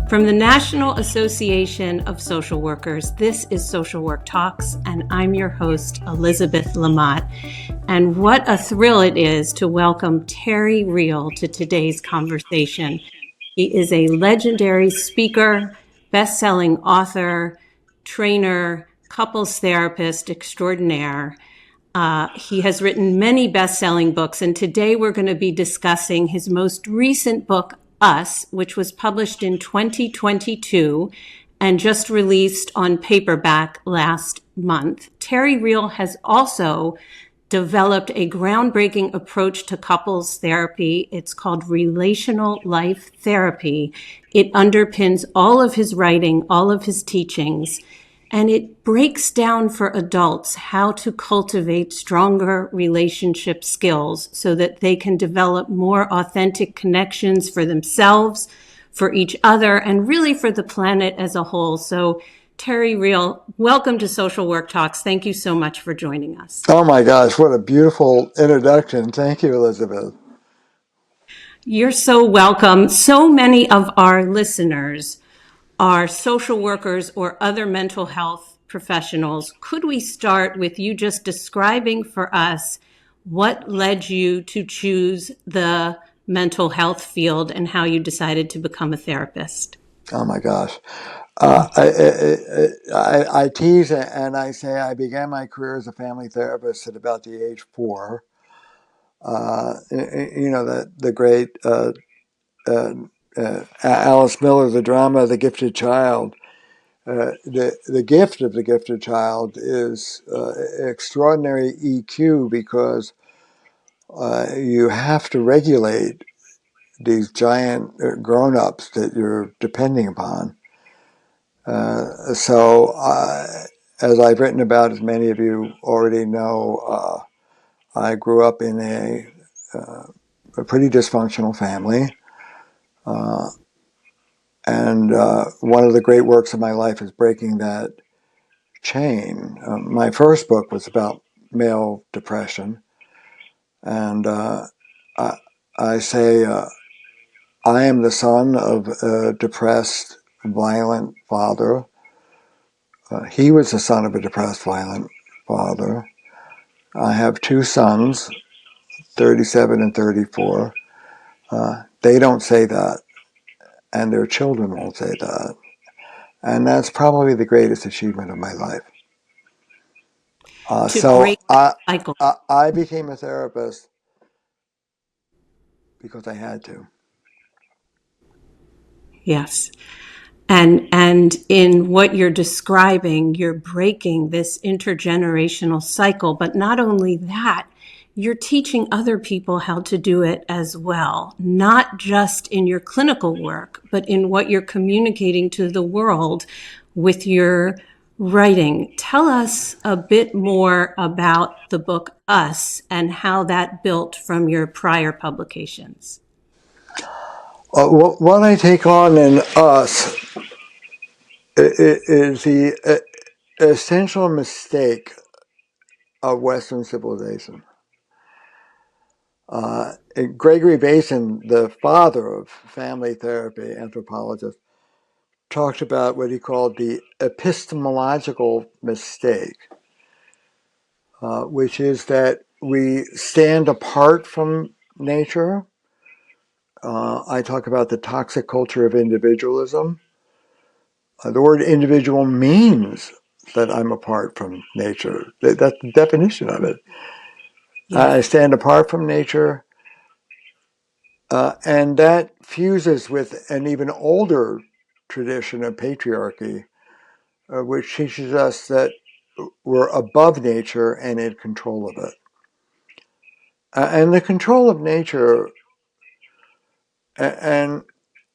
From the National Association of Social Workers, this is Social Work Talks, and I'm your host, Elizabeth Lamott. And what a thrill it is to welcome Terry Real to today's conversation. He is a legendary speaker, best-selling author, trainer, couples therapist extraordinaire. He has written many best-selling books, and today we're going to be discussing his most recent book, Us, which was published in 2022 and just released on paperback last month. Terry Real has also developed a groundbreaking approach to couples therapy. It's called Relational Life Therapy. It underpins all of his writing, all of his teachings, and it breaks down for adults how to cultivate stronger relationship skills so that they can develop more authentic connections for themselves, for each other, and really for the planet as a whole. So Terry Real, welcome to Social Work Talks. Thank you so much for joining us. Oh my gosh, what a beautiful introduction. Thank you, Elizabeth. You're so welcome. So many of our listeners are social workers or other mental health professionals. Could we start with you just describing for us what led you to choose the mental health field and how you decided to become a therapist? Oh my gosh. I tease and I say I began my career as a family therapist at about the age 4. The great Alice Miller, the drama, The Gifted Child. The gift of the gifted child is extraordinary EQ because you have to regulate these giant grown-ups that you're depending upon. As I've written about, as many of you already know, I grew up in a pretty dysfunctional family. And one of the great works of my life is breaking that chain. My first book was about male depression. And I say I am the son of a depressed, violent father. He was the son of a depressed, violent father. I have 2 sons, 37 and 34. They don't say that, and their children won't say that. And that's probably the greatest achievement of my life. To break the cycle. I became a therapist because I had to. Yes. And in what you're describing, you're breaking this intergenerational cycle. But not only that, you're teaching other people how to do it as well, not just in your clinical work, but in what you're communicating to the world with your writing. Tell us a bit more about the book Us and how that built from your prior publications. What I take on in Us is the essential mistake of Western civilization. Gregory Basin, the father of family therapy, anthropologist, talked about what he called the epistemological mistake, which is that we stand apart from nature. I talk about the toxic culture of individualism. The word individual means that I'm apart from nature. That's the definition of it. Yes. I stand apart from nature, and that fuses with an even older tradition of patriarchy, which teaches us that we're above nature and in control of it. And the control of nature and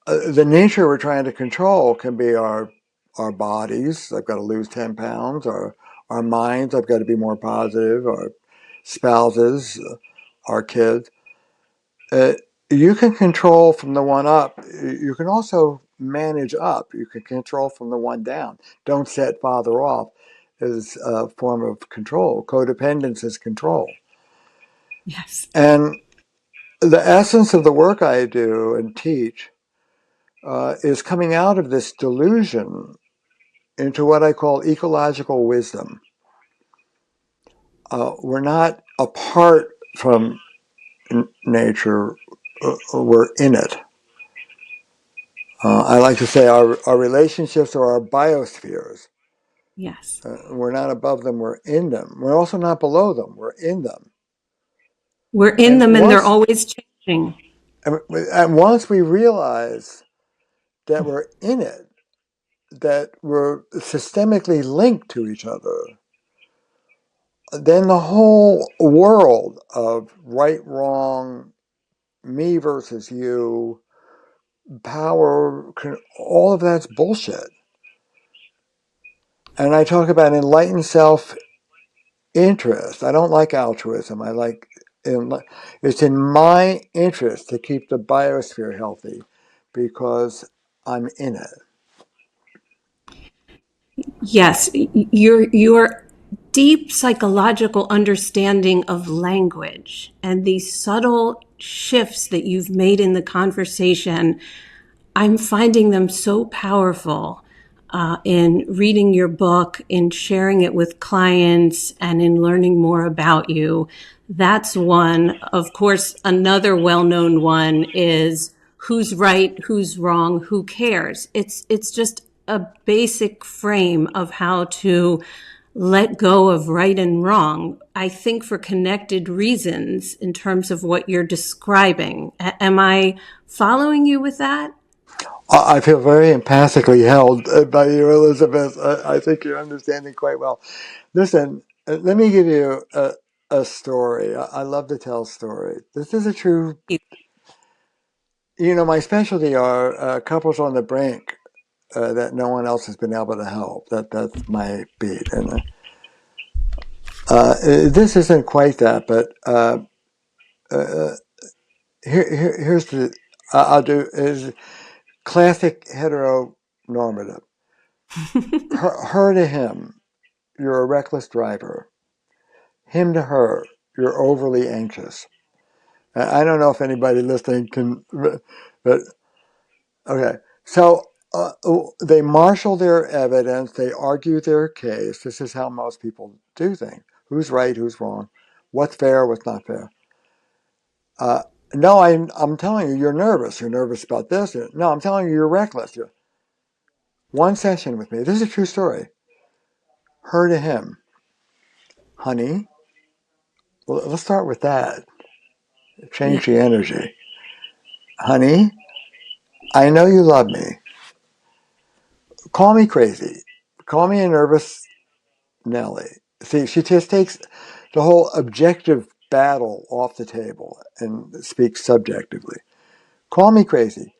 the nature we're trying to control can be our bodies. I've got to lose 10 pounds. Our minds. I've got to be more positive. Our spouses, our kids. You can control from the one up. You can also manage up. You can control from the one down. Don't set father off is a form of control. Codependence is control. Yes. And the essence of the work I do and teach is coming out of this delusion into what I call ecological wisdom. We're not apart from nature, we're in it. I like to say our relationships are our biospheres. Yes. We're not above them, we're in them. We're also not below them, we're in them. We're in And them and they're always changing. once we realize that we're in it, that we're systemically linked to each other, then the whole world of right, wrong, me versus you, power, all of that's bullshit. And I talk about enlightened self-interest. I don't like altruism. It's in my interest to keep the biosphere healthy because I'm in it. Yes, your deep psychological understanding of language and these subtle shifts that you've made in the conversation, I'm finding them so powerful in reading your book, in sharing it with clients, and in learning more about you. That's one. Of course, another well-known one is who's right, who's wrong, who cares. It's just a basic frame of how to let go of right and wrong, I think for connected reasons in terms of what you're describing. Am I following you with that? I feel very empathically held by you, Elizabeth. I think you're understanding quite well. Listen, let me give you a story. I love to tell stories. This is a true, my specialty are couples on the brink that no one else has been able to help. That's my beat. And this isn't quite that, but here's the, I'll do, is classic heteronormative. Her to him, you're a reckless driver. Him to her, you're overly anxious. I don't know if anybody listening can, but okay. So they marshal their evidence, they argue their case. This is how most people do things. Who's right, who's wrong, what's fair, what's not fair. Uh, no, I'm telling you, you're nervous. You're nervous about this. No, I'm telling you, you're reckless. One session with me. This is a true story. Her to him, honey. Well, let's start with that. Yeah. Change the energy. Honey, I know you love me. Call me crazy. Call me a nervous Nelly. See, she just takes the whole objective battle off the table and speaks subjectively. Call me crazy.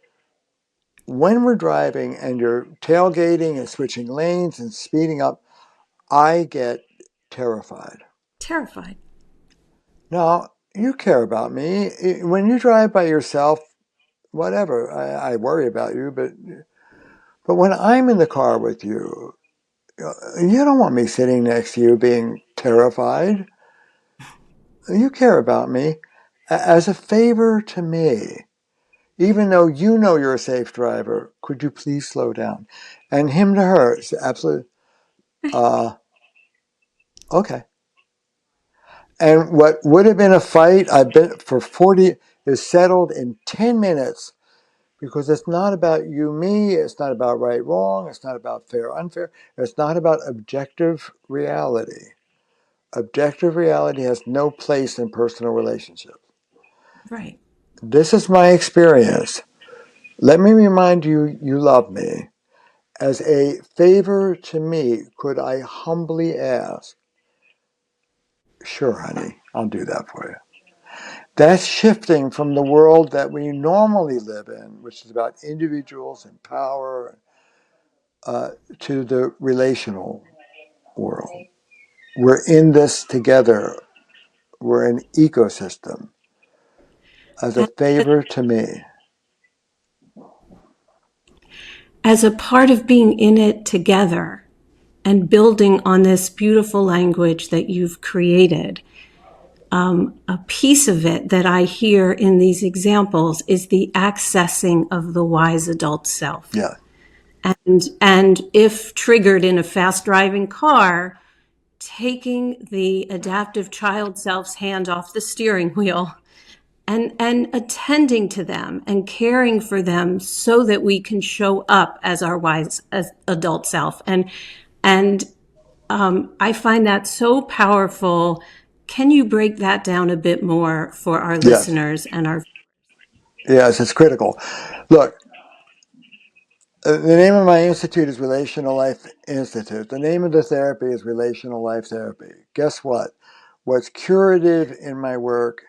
When we're driving and you're tailgating and switching lanes and speeding up, I get terrified. Terrified. Now, you care about me. When you drive by yourself, whatever, I worry about you, but when I'm in the car with you, you don't want me sitting next to you being terrified. You care about me. As a favor to me, even though you know you're a safe driver, could you please slow down? And him to her, it's absolutely, uh, okay. And what would have been a fight, I've been for 40, is settled in 10 minutes because it's not about you, me. It's not about right, wrong. It's not about fair, unfair. It's not about objective reality. Objective reality has no place in personal relationships. Right. This is my experience. Let me remind you, you love me. As a favor to me, could I humbly ask? Sure, honey, I'll do that for you. That's shifting from the world that we normally live in, which is about individuals and power, to the relational world. We're in this together. We're an ecosystem. As a And favor to me. as a part of being in it together and building on this beautiful language that you've created, a piece of it that I hear in these examples is the accessing of the wise adult self. Yeah. And if triggered in a fast driving car, taking the adaptive child self's hand off the steering wheel and attending to them and caring for them so that we can show up as our wise as adult self. And I find that so powerful. Can you break that down a bit more for our Yes. listeners and our? Yes, it's critical. Look, the name of my institute is Relational Life Institute. The name of the therapy is Relational Life Therapy. Guess what? What's curative in my work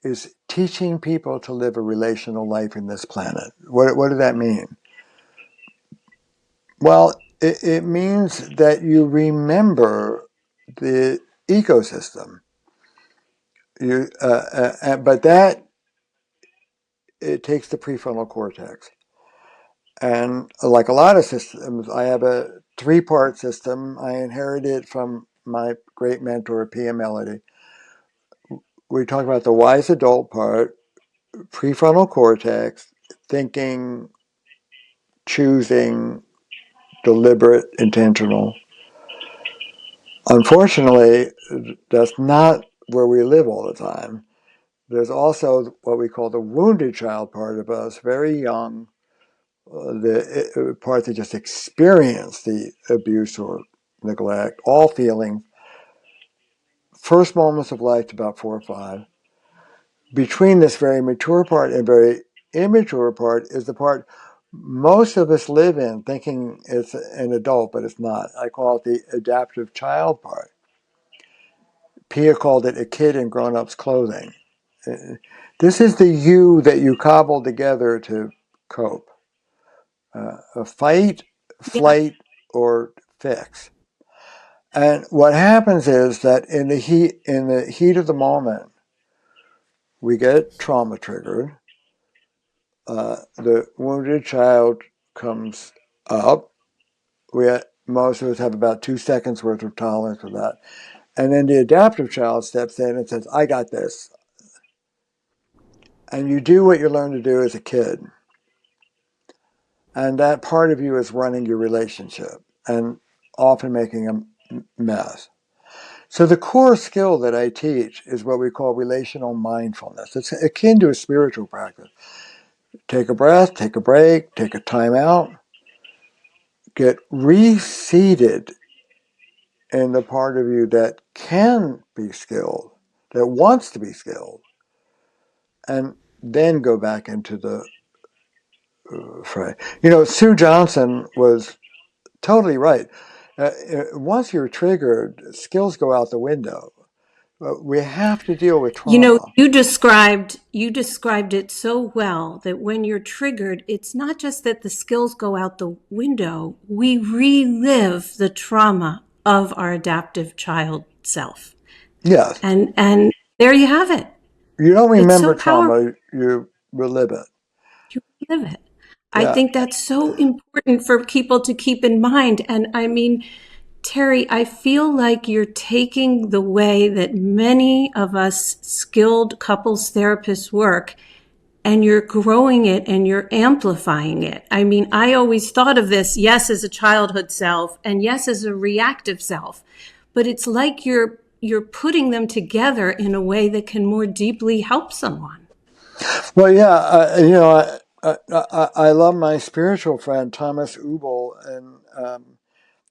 is teaching people to live a relational life in this planet. What does that mean? Well, it means that you remember the ecosystem. But that it takes the prefrontal cortex. And like a lot of systems, I have a three-part system. I inherited from my great mentor, P.M. Melody. We talk about the wise adult part, prefrontal cortex, thinking, choosing, deliberate, intentional. Unfortunately, that's not where we live all the time. There's also what we call the wounded child part of us, very young, the part that just experienced the abuse or neglect, all feelings, first moments of life to about 4 or 5. Between this very mature part and very immature part is the part most of us live in, thinking it's an adult, but it's not. I call it the adaptive child part. Pia called it a kid in grown-up's clothing. This is the you that you cobble together to cope. A fight, Yeah. flight, or fix. And what happens is that in the heat of the moment, we get trauma triggered. The wounded child comes up. Most of us have about 2 seconds worth of tolerance for that. And then the adaptive child steps in and says, I got this. And you do what you learned to do as a kid. And that part of you is running your relationship and often making a mess. So the core skill that I teach is what we call relational mindfulness. It's akin to a spiritual practice. Take a breath, take a break, take a time out, get reseated in the part of you that can be skilled, that wants to be skilled, and then go back into the fray. Sue Johnson was totally right. Once you're triggered, skills go out the window. We have to deal with You know, trauma. you described it so well that when you're triggered, it's not just that the skills go out the window, we relive the trauma of our adaptive child self. Yes. And there you have it. You don't It's remember so powerful. trauma, you relive it. You live it. I Yeah. think that's so important for people to keep in mind. And I mean, Terry, I feel like you're taking the way that many of us skilled couples therapists work and you're growing it and you're amplifying it. I mean, I always thought of this, yes, as a childhood self and yes, as a reactive self, but it's like you're putting them together in a way that can more deeply help someone. Well, yeah, I love my spiritual friend, Thomas Ubel, and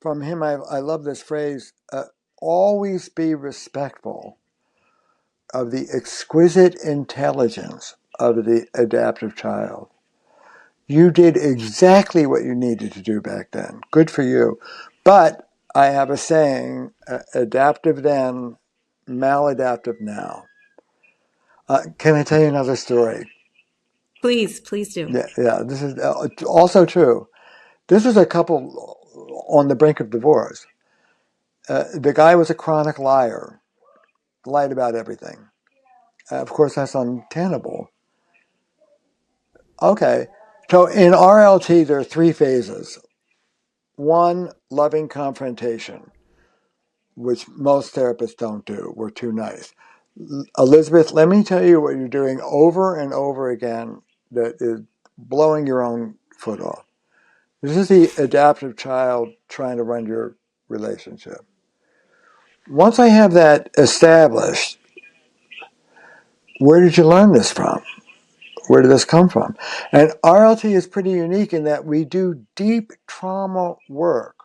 from him, I love this phrase, always be respectful of the exquisite intelligence of the adaptive child. You did exactly what you needed to do back then. Good for you. But I have a saying, adaptive then, maladaptive now. Can I tell you another story? Please do. Yeah. This is also true. This was a couple on the brink of divorce. The guy was a chronic liar, lied about everything. Of course, that's untenable. Okay, so in RLT, there are 3 phases. 1, loving confrontation, which most therapists don't do. We're too nice. Elizabeth, let me tell you what you're doing over and over again that is blowing your own foot off. This is the adaptive child trying to run your relationship. Once I have that established, where did you learn this from? Where did this come from? And RLT is pretty unique in that we do deep trauma work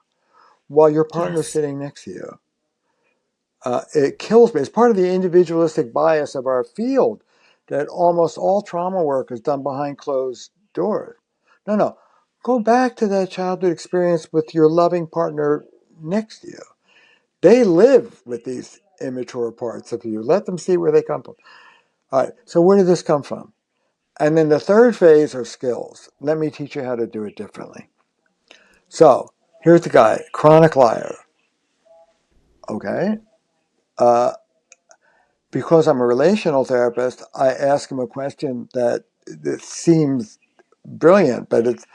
while your partner's Yes. sitting next to you. It kills me. It's part of the individualistic bias of our field that almost all trauma work is done behind closed doors. No, no. Go back to that childhood experience with your loving partner next to you. They live with these immature parts of you. Let them see where they come from. All right. So where did this come from? And then the third phase are skills. Let me teach you how to do it differently. So here's the guy, chronic liar. Okay. Uh, because I'm a relational therapist, I ask him a question that seems brilliant, but it's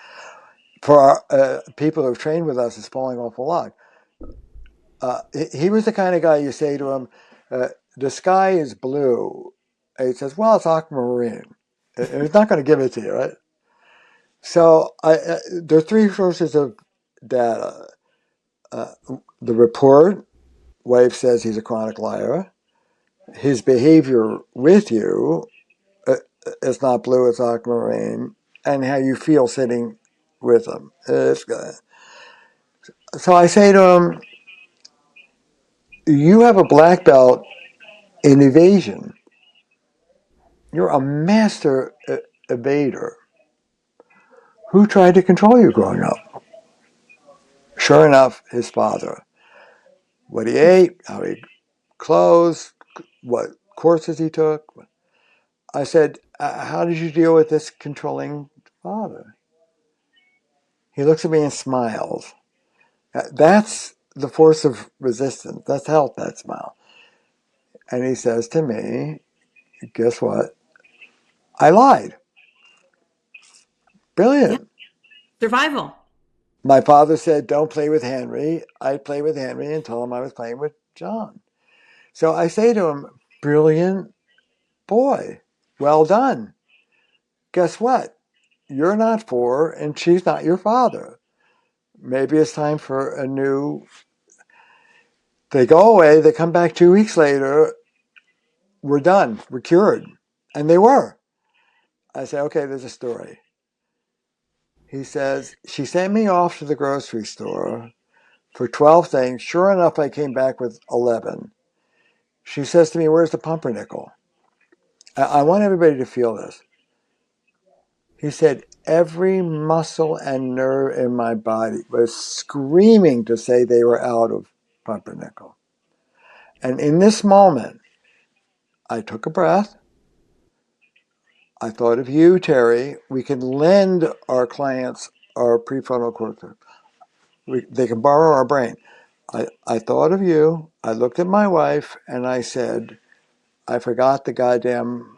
for our, people who have trained with us, it's falling off a log. He was the kind of guy you say to him, the sky is blue. And he says, well, it's aquamarine. And he's not going to give it to you, right? So there are three sources of data. The report, wife says he's a chronic liar. His behavior with you, uh, it's not blue, it's aquamarine. And how you feel sitting with him. It's good. So I say to him, you have a black belt in evasion. You're a master evader. Who tried to control you growing up? Sure enough, his father. What he ate, how he clothes, what courses he took. I said, how did you deal with this controlling father? He looks at me and smiles. That's the force of resistance. That's health, that smile. And he says to me, guess what? I lied. Yeah. Brilliant. Survival. My father said, don't play with Henry. I'd play with Henry and told him I was playing with John. So I say to him, brilliant boy. Well done. Guess what? You're not four and she's not your father. Maybe it's time for a new. They go away, they come back 2 weeks later, we're done, we're cured. And they were. I say, okay, there's a story. He says, she sent me off to the grocery store for 12 things. Sure enough, I came back with 11. She says to me, where's the pumpernickel? I want everybody to feel this. He said, every muscle and nerve in my body was screaming to say they were out of pumpernickel. And in this moment, I took a breath. I thought of you, Terry. We can lend our clients our prefrontal cortex. They can borrow our brain. I thought of you. I looked at my wife and I said, I forgot the goddamn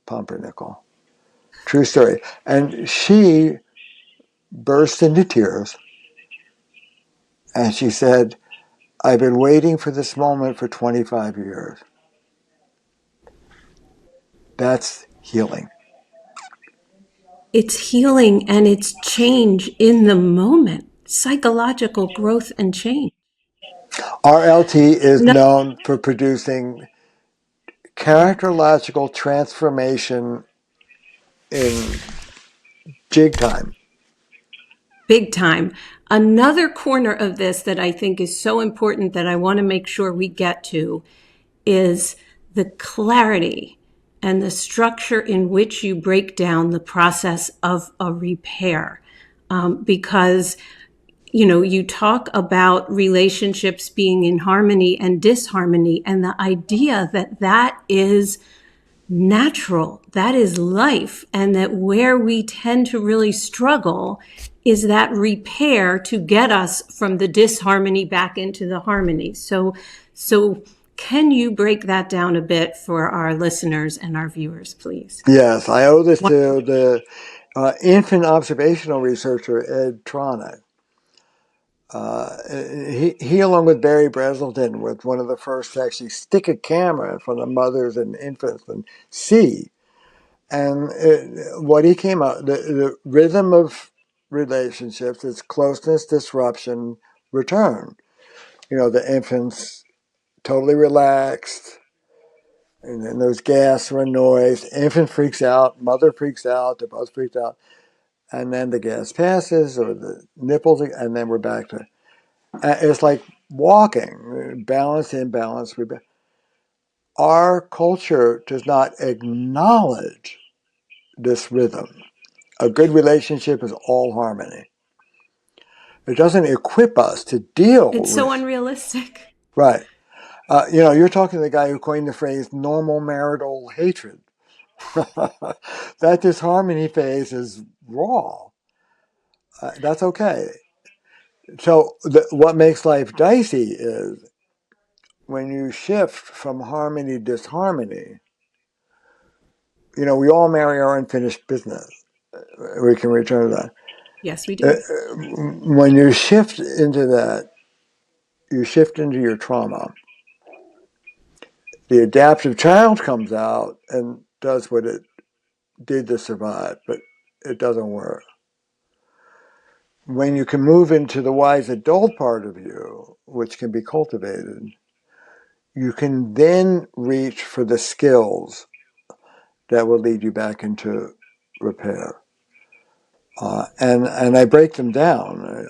pumpernickel. True story. And she burst into tears and she said, I've been waiting for this moment for 25 years. That's healing. It's healing and it's change in the moment, psychological growth and change. RLT is No, known for producing characterological transformation in jig time. big time. Another corner of this that I think is so important that I want to make sure we get to is the clarity and the structure in which you break down the process of a repair. Because you talk about relationships being in harmony and disharmony, and the idea that that is natural, that is life, and that where we tend to really struggle is that repair to get us from the disharmony back into the harmony. So can you break that down a bit for our listeners and our viewers, please? Yes, I owe this to the infant observational researcher Ed Tronick. He, along with Barry Breslin, was one of the first to actually stick a camera in front of mothers and infants and see. And what he came out, the rhythm of relationships is closeness, disruption, return. The infant's totally relaxed, and then there's gas or a noise. Infant freaks out, mother freaks out, they're both freaked out, and then the gas passes or the nipples, and then we're back to. It's like walking, balance, imbalance. Our culture does not acknowledge this rhythm. A good relationship is all harmony. It doesn't equip us to deal It's so with. unrealistic. Right. You're talking to the guy who coined the phrase normal marital hatred. That disharmony phase is raw. That's okay. So, what makes life dicey is when you shift from harmony to disharmony. We all marry our unfinished business. We can return to that. Yes, we do. When you shift into that, you shift into your trauma. The adaptive child comes out and does what it did to survive, but it doesn't work. When you can move into the wise adult part of you, which can be cultivated, you can then reach for the skills that will lead you back into repair. And I break them down.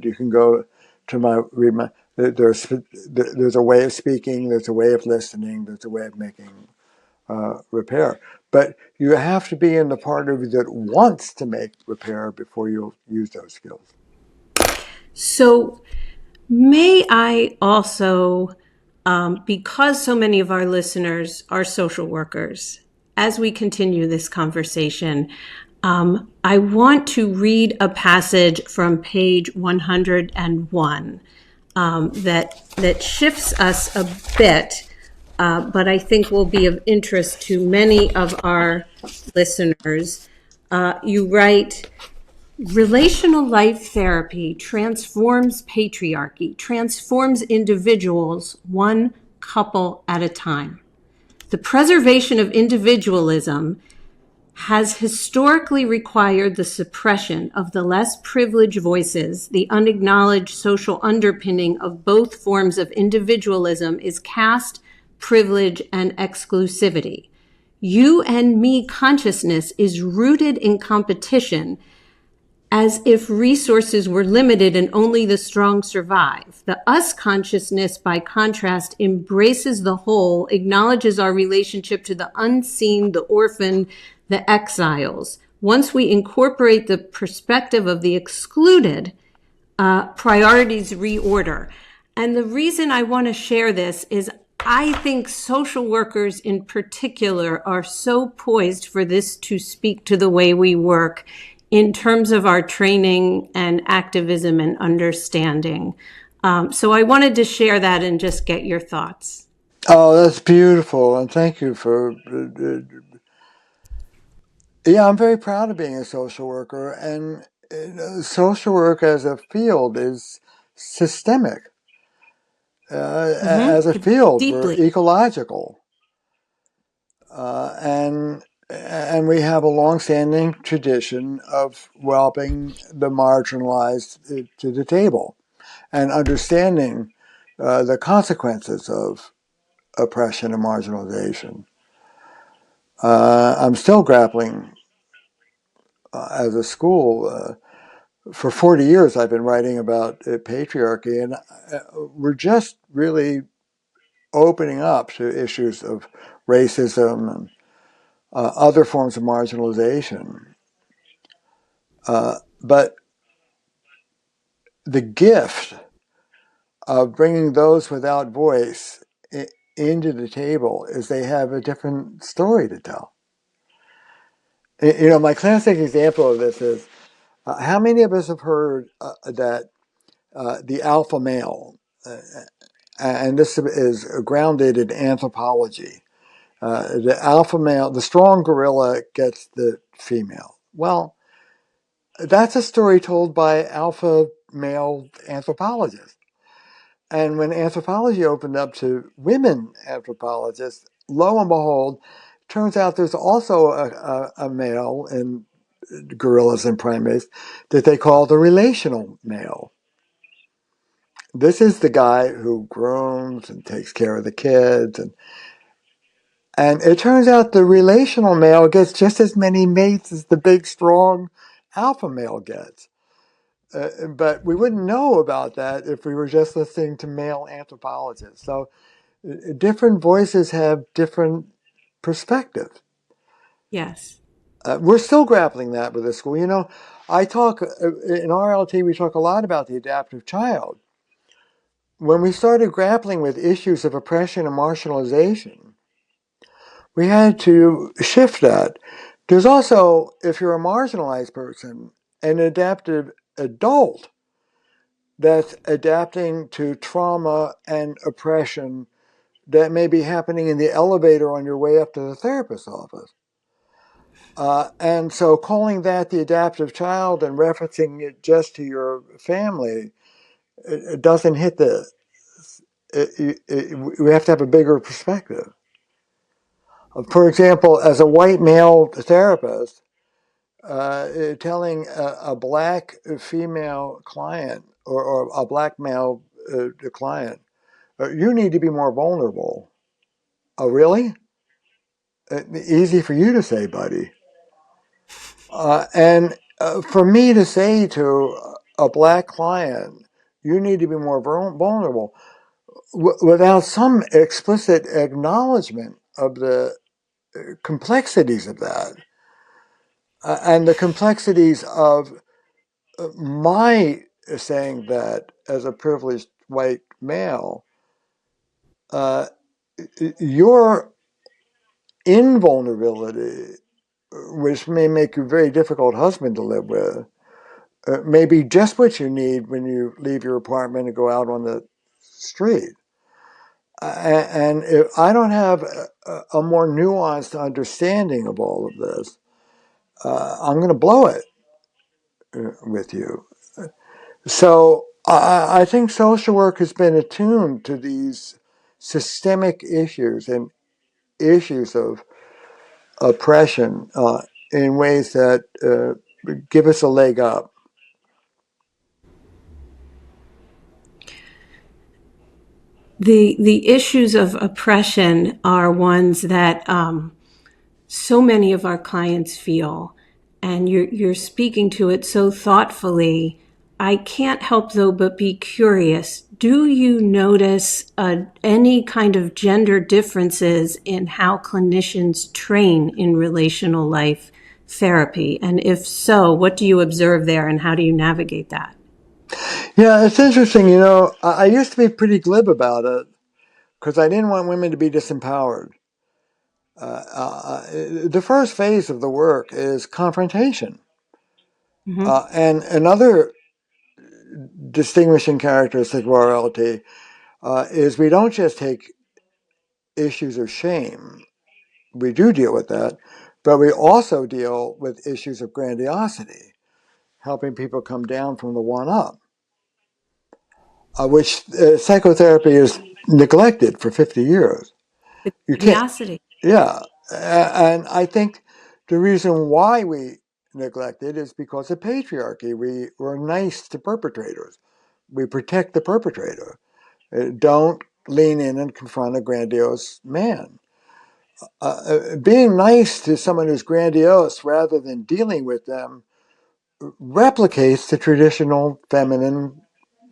You can go to read my. There's a way of speaking. There's a way of listening. There's a way of making repair. But you have to be in the part of you that wants to make repair before you'll use those skills. So, may I also, because so many of our listeners are social workers, as we continue this conversation, I want to read a passage from page 101 that shifts us a bit, but I think will be of interest to many of our listeners. You write, Relational life therapy transforms patriarchy, transforms individuals one couple at a time. The preservation of individualism has historically required the suppression of the less privileged voices. The unacknowledged social underpinning of both forms of individualism is caste, privilege, and exclusivity. You and me consciousness is rooted in competition, as if resources were limited and only the strong survive. The us consciousness, by contrast, embraces the whole, acknowledges our relationship to the unseen, the orphan, the exiles. Once we incorporate the perspective of the excluded, priorities reorder. And the reason I want to share this is I think social workers in particular are so poised for this to speak to the way we work in terms of our training and activism and understanding. So I wanted to share that and just get your thoughts. Oh, that's beautiful, and thank you for. Yeah, I'm very proud of being a social worker, and social work as a field is systemic. As a field, we're Deeply. ecological, and we have a long-standing tradition of welcoming the marginalized to the table and understanding the consequences of oppression and marginalization. I'm still grappling as a school. For 40 years, I've been writing about patriarchy, and we're just really opening up to issues of racism and other forms of marginalization. But the gift of bringing those without voice into the table is they have a different story to tell. My classic example of this is how many of us have heard that the alpha male, and this is grounded in anthropology, the alpha male, the strong gorilla gets the female. Well, That's a story told by alpha male anthropologists. And when anthropology opened up to women anthropologists, lo and behold, turns out there's also a male in gorillas and primates that they call the relational male. This is the guy who grooms and takes care of the kids. And it turns out the relational male gets just as many mates as the big, strong alpha male gets. But we wouldn't know about that if we were just listening to male anthropologists. So different voices have different perspectives. Yes. We're still grappling that with the school. You know, I talk in RLT, we talk a lot about the adaptive child. When we started grappling with issues of oppression and marginalization, we had to shift that. There's also, if you're a marginalized person, an adaptive adult that's adapting to trauma and oppression that may be happening in the elevator on your way up to the therapist's office. And so calling that the adaptive child and referencing it just to your family, it doesn't hit the, we have to have a bigger perspective. For example, as a white male therapist, telling a black female client or a black male client, you need to be more vulnerable. Oh, really? Easy for you to say, buddy. And for me to say to a black client, you need to be more vulnerable without some explicit acknowledgement of the complexities of that and the complexities of my saying that as a privileged white male, uh, your invulnerability, which may make you a very difficult husband to live with, may be just what you need when you leave your apartment and go out on the street. And if I don't have a more nuanced understanding of all of this, I'm going to blow it with you. So I think social work has been attuned to these systemic issues and issues of oppression in ways that give us a leg up. The issues of oppression are ones that so many of our clients feel, and you're speaking to it so thoughtfully. I can't help though but be curious. Do you notice any kind of gender differences in how clinicians train in relational life therapy? And if so, what do you observe there and how do you navigate that? Yeah, it's interesting. You know, I used to be pretty glib about it because I didn't want women to be disempowered. The first phase of the work is confrontation. Mm-hmm. And another distinguishing characteristic of RLT is we don't just take issues of shame. We do deal with that, but we also deal with issues of grandiosity, helping people come down from the one up, which psychotherapy is neglected for 50 years. The You can't, curiosity. yeah. And I think the reason why we neglect it is because of patriarchy. We're nice to perpetrators. We protect the perpetrator. Don't lean in and confront a grandiose man. Being nice to someone who's grandiose rather than dealing with them replicates the traditional feminine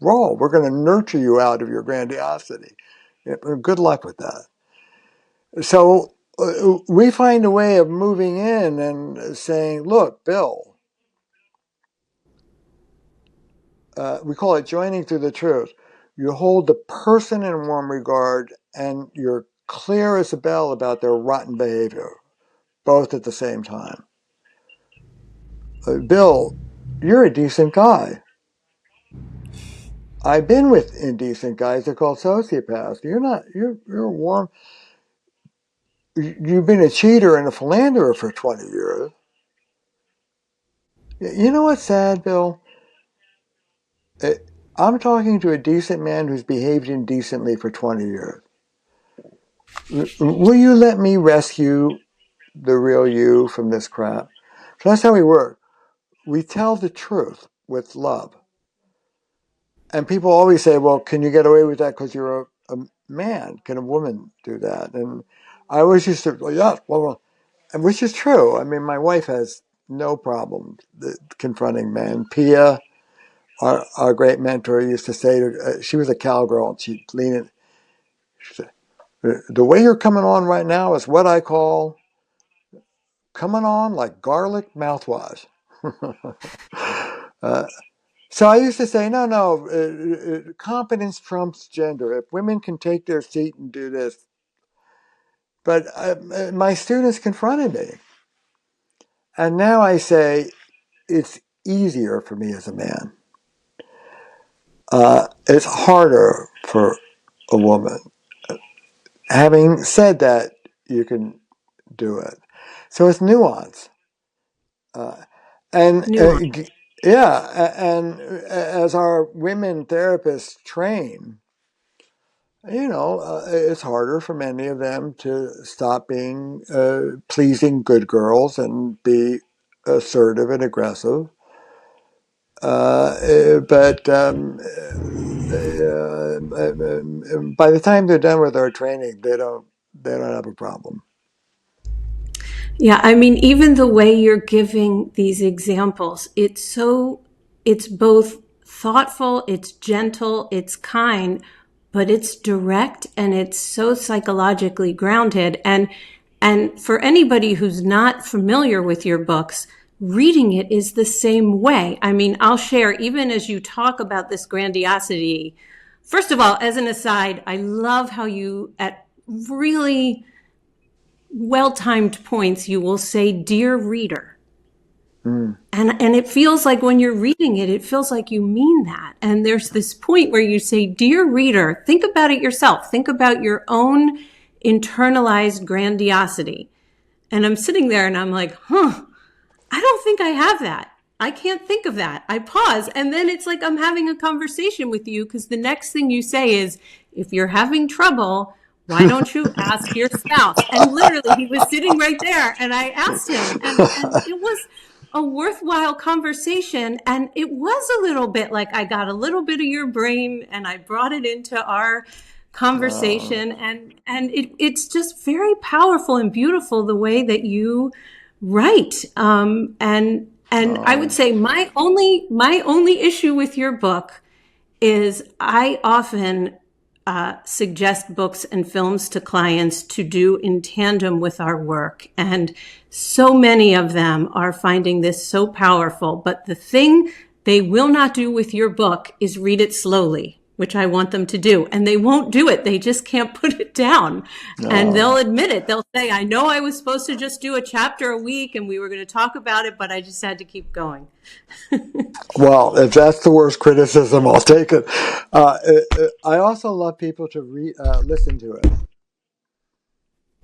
role. We're going to nurture you out of your grandiosity. Good luck with that. So we find a way of moving in and saying, look, Bill, we call it joining through the truth. You hold the person in warm regard and you're clear as a bell about their rotten behavior, both at the same time. Bill, you're a decent guy. I've been with indecent guys. They're called sociopaths. You're not. You're warm. You've been a cheater and a philanderer for 20 years. You know what's sad, Bill? Uh, I'm talking to a decent man who's behaved indecently for 20 years. Will you let me rescue the real you from this crap? So that's how we work. We tell the truth with love. And people always say, well, can you get away with that because you're a man? Can a woman do that? And I always used to, well, yeah, well, and which is true. I mean, my wife has no problem confronting men. Pia, our great mentor, used to say, she was a cowgirl, and she'd lean in. She said, the way you're coming on right now is what I call coming on like garlic mouthwash. uh, So I used to say, no, competence trumps gender. If women can take their seat and do this. But my students confronted me. And now I say, it's easier for me as a man. It's harder for a woman. Having said that, you can do it. So it's nuance. Uh, and Nuance. yeah, and as our women therapists train, it's harder for many of them to stop being pleasing good girls and be assertive and aggressive. But by the time they're done with our training, they don't have a problem. Yeah, I mean, even the way you're giving these examples, it's both thoughtful, it's gentle, it's kind, but it's direct and it's so psychologically grounded. And for anybody who's not familiar with your books, reading it is the same way. I mean, I'll share, even as you talk about this grandiosity. First of all, as an aside, I love how you, at really well-timed points, you will say, "Dear reader." Mm. And it feels like when you're reading it, it feels like you mean that. And there's this point where you say, "Dear reader, think about it yourself. Think about your own internalized grandiosity." And I'm sitting there and I'm like, I don't think I have that. I can't think of that. I pause. And then it's like I'm having a conversation with you, because the next thing you say is, if you're having trouble, why don't you ask your spouse? And literally, he was sitting right there and I asked him, and it was a worthwhile conversation. And it was a little bit like I got a little bit of your brain and I brought it into our Uh, conversation. And it's just very powerful and beautiful the way that you write. And I would uh, say my only issue with your book is I often suggest books and films to clients to do in tandem with our work. And so many of them are finding this so powerful. But the thing they will not do with your book is read it slowly, which I want them to do. And they won't do it. They just can't put it down. And uh, they'll admit it. They'll say, I know I was supposed to just do a chapter a week and we were going to talk about it, but I just had to keep going. well, if that's the worst criticism, I'll take it. I also love people to listen to it.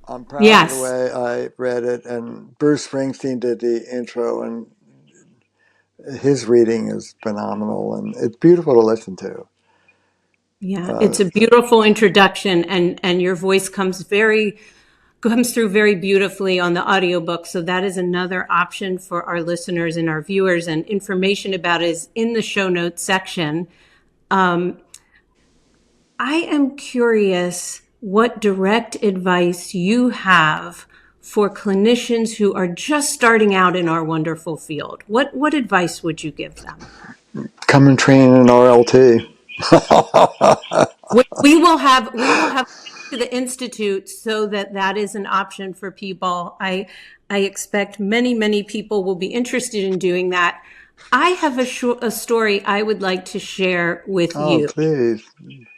I'm proud of the Yes. way I read it, and Bruce Springsteen did the intro, and his reading is phenomenal, and it's beautiful to listen to. Yeah, Uh, it's a beautiful introduction, and your voice comes through very beautifully on the audiobook. So that is another option for our listeners and our viewers, and information about it is in the show notes section. Um, I am curious what direct advice you have for clinicians who are just starting out in our wonderful field. What advice would you give them? Come and train in RLT. We will have to the institute so that that is an option for people. I expect many people will be interested in doing that. I have a story I would like to share with Oh, you. please.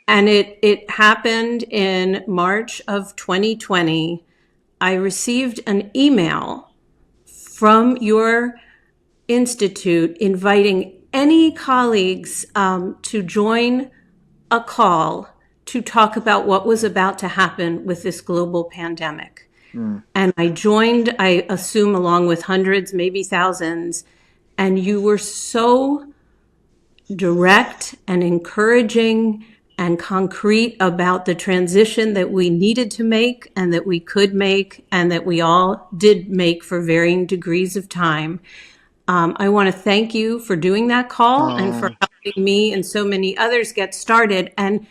And it happened in March of 2020. I received an email from your institute inviting any colleagues to join a call to talk about what was about to happen with this global pandemic. Mm. And I joined, I assume, along with hundreds, maybe thousands. And you were so direct and encouraging and concrete about the transition that we needed to make and that we could make and that we all did make for varying degrees of time. I want to thank you for doing that call and for helping me and so many others get started. And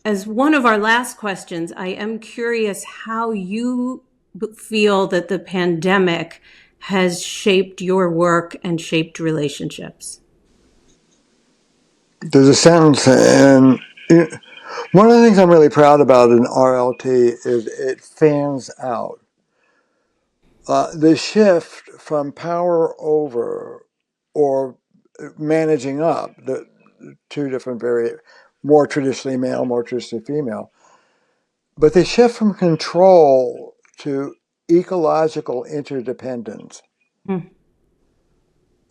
as one of our last questions, I am curious how you feel that the pandemic has shaped your work and shaped relationships. There's a sentence, and one of the things I'm really proud about in RLT is it fans out. The shift from power over or managing up, the two different more traditionally male, more traditionally female, but the shift from control to ecological interdependence. Mm.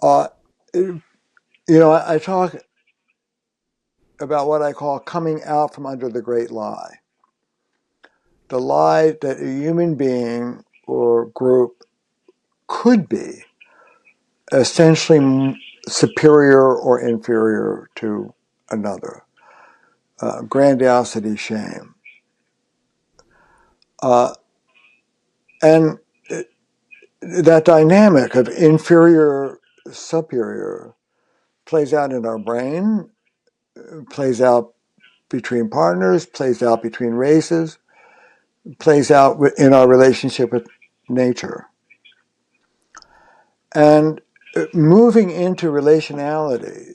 I talk about what I call coming out from under the great lie. The lie that a human being or group could be essentially superior or inferior to another. Grandiosity, shame. And that dynamic of inferior, superior plays out in our brain, plays out between partners, plays out between races, plays out in our relationship with nature. And moving into relationality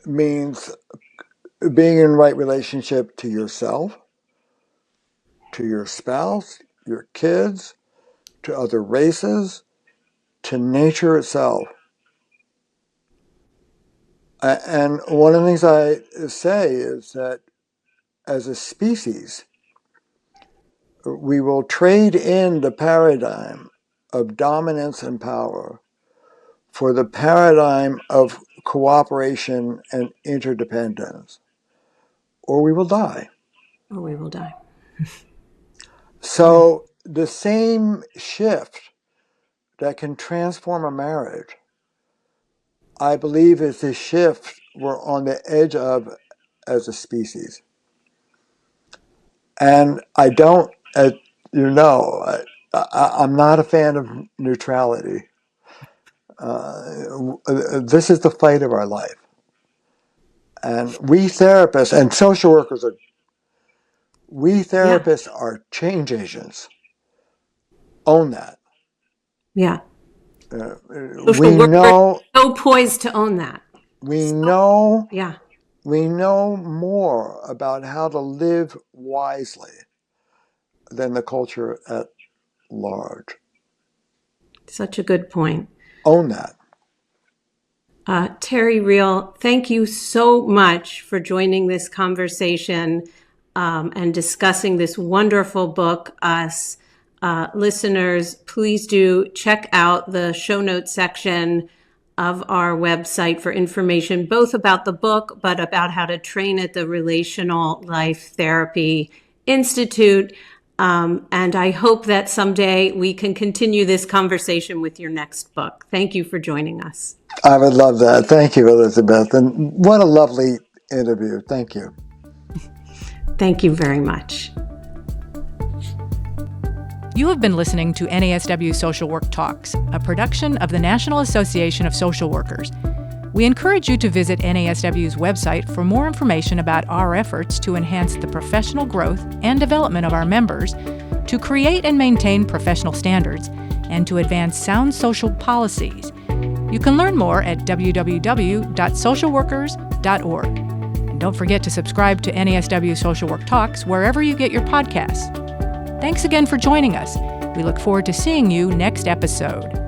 means being in right relationship to yourself, to your spouse, your kids, to other races, to nature itself. And one of the things I say is that as a species, we will trade in the paradigm of dominance and power for the paradigm of cooperation and interdependence, or we will die. Or we will die. So the same shift that can transform a marriage, I believe, is the shift we're on the edge of as a species. And I don't, I'm not a fan of neutrality. This is the fight of our life. And we therapists and social workers are change agents. Own that. Yeah. We Social workers know. so poised to own that. We know. Yeah. We know more about how to live wisely than the culture at large. Such a good point. Own that. Terry Real, thank you so much for joining this conversation and discussing this wonderful book. Us listeners, please do check out the show notes section of our website for information, both about the book, but about how to train at the Relational Life Therapy Institute. And I hope that someday we can continue this conversation with your next book. Thank you for joining us. I would love that. Thank you, Elizabeth. And what a lovely interview. Thank you. Thank you very much. You have been listening to NASW Social Work Talks, a production of the National Association of Social Workers. We encourage you to visit NASW's website for more information about our efforts to enhance the professional growth and development of our members, to create and maintain professional standards, and to advance sound social policies. You can learn more at www.socialworkers.org. And don't forget to subscribe to NASW Social Work Talks wherever you get your podcasts. Thanks again for joining us. We look forward to seeing you next episode.